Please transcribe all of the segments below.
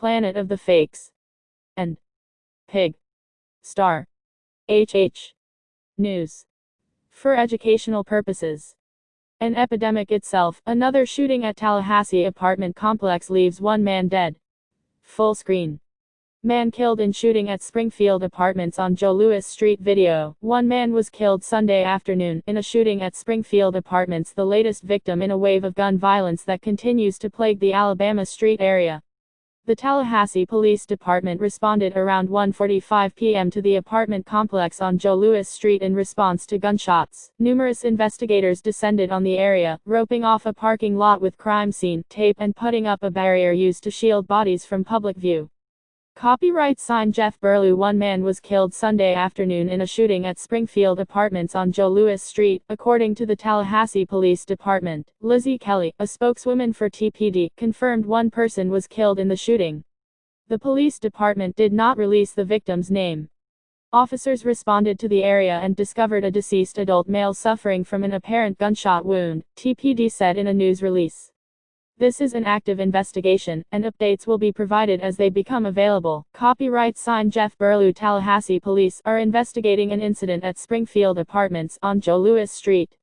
Planet of the Fakes, and Pig Star HH News. For educational purposes. An epidemic itself. Another shooting at Tallahassee apartment complex leaves one man dead. Full screen. Man killed in shooting at Springfield Apartments on Joe Louis Street. Video. One man was killed Sunday afternoon in a shooting at Springfield Apartments, the latest victim in a wave of gun violence that continues to plague the Alabama Street area. The Tallahassee Police Department responded around 1:45 p.m. to the apartment complex on Joe Louis Street in response to gunshots. Numerous investigators descended on the area, roping off a parking lot with crime scene tape and putting up a barrier used to shield bodies from public view. Copyright signed Jeff Burlew. One man was killed Sunday afternoon in a shooting at Springfield Apartments on Joe Louis Street, according to the Tallahassee Police Department. Lizzie Kelly, a spokeswoman for TPD, confirmed one person was killed in the shooting. The police department did not release the victim's name. Officers responded to the area and discovered a deceased adult male suffering from an apparent gunshot wound, TPD said in a news release. This is an active investigation, and updates will be provided as they become available. Copyright signed Jeff Burlew. Tallahassee police are investigating an incident at Springfield Apartments on Joe Louis Street.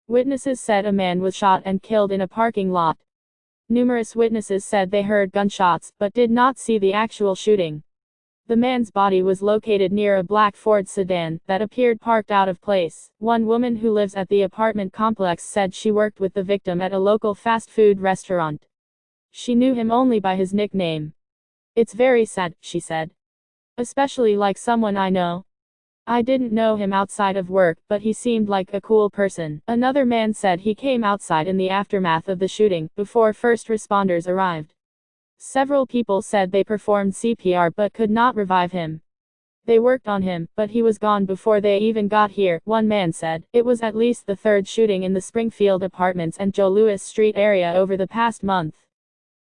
Witnesses said a man was shot and killed in a parking lot. Numerous witnesses said they heard gunshots, but did not see the actual shooting. The man's body was located near a black Ford sedan that appeared parked out of place. One woman who lives at the apartment complex said she worked with the victim at a local fast food restaurant. She knew him only by his nickname. "It's very sad," she said. "Especially like someone I know. I didn't know him outside of work, but he seemed like a cool person." Another man said he came outside in the aftermath of the shooting, before first responders arrived. Several people said they performed CPR but could not revive him. "They worked on him, but he was gone before they even got here," one man said. It was at least the third shooting in the Springfield Apartments and Joe Louis Street area over the past month.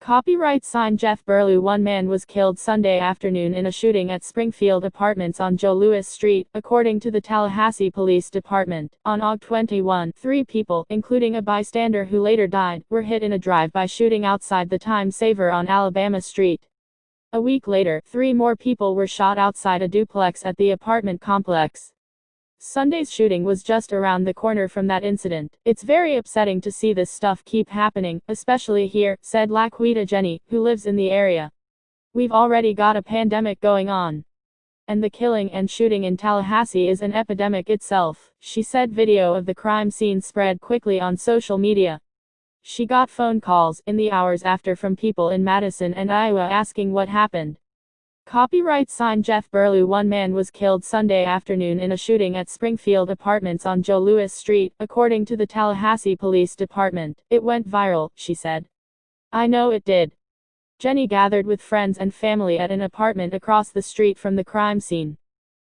Copyright signed Jeff Burlew. One man was killed Sunday afternoon in a shooting at Springfield Apartments on Joe Louis Street, according to the Tallahassee Police Department. On August 21, 3 people, including a bystander who later died, were hit in a drive-by shooting outside the Time Saver on Alabama Street. A week later, 3 more people were shot outside a duplex at the apartment complex. Sunday's shooting was just around the corner from that incident. "It's very upsetting to see this stuff keep happening, especially here," said Laquita Jenny, who lives in the area. "We've already got a pandemic going on. And the killing and shooting in Tallahassee is an epidemic itself," she said. Video of the crime scene spread quickly on social media. She got phone calls in the hours after from people in Madison and Iowa asking what happened. Copyright signed Jeff Burlew. One man was killed Sunday afternoon in a shooting at Springfield Apartments on Joe Louis Street, according to the Tallahassee Police Department. "It went viral," she said. "I know it did." Jenny gathered with friends and family at an apartment across the street from the crime scene.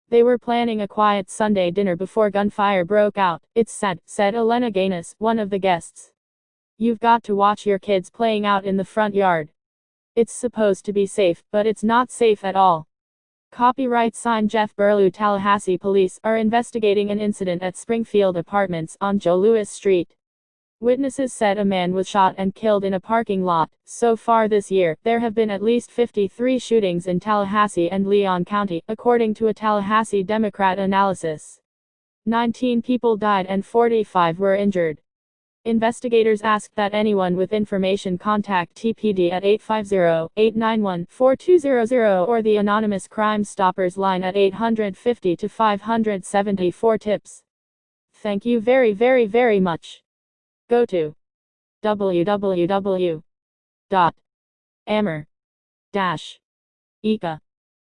They were planning a quiet Sunday dinner before gunfire broke out. "It's sad," said Elena Gaines, one of the guests. "You've got to watch your kids playing out in the front yard. It's supposed to be safe, but it's not safe at all." Copyright signed Jeff Burlew. Tallahassee police are investigating an incident at Springfield Apartments on Joe Louis Street. Witnesses said a man was shot and killed in a parking lot. So far this year, there have been at least 53 shootings in Tallahassee and Leon County, according to a Tallahassee Democrat analysis. 19 people died and 45 were injured. Investigators asked that anyone with information contact TPD at 850-891-4200 or the anonymous Crime Stoppers line at 850-570 tips. Thank you very much. Go to www.amer-eca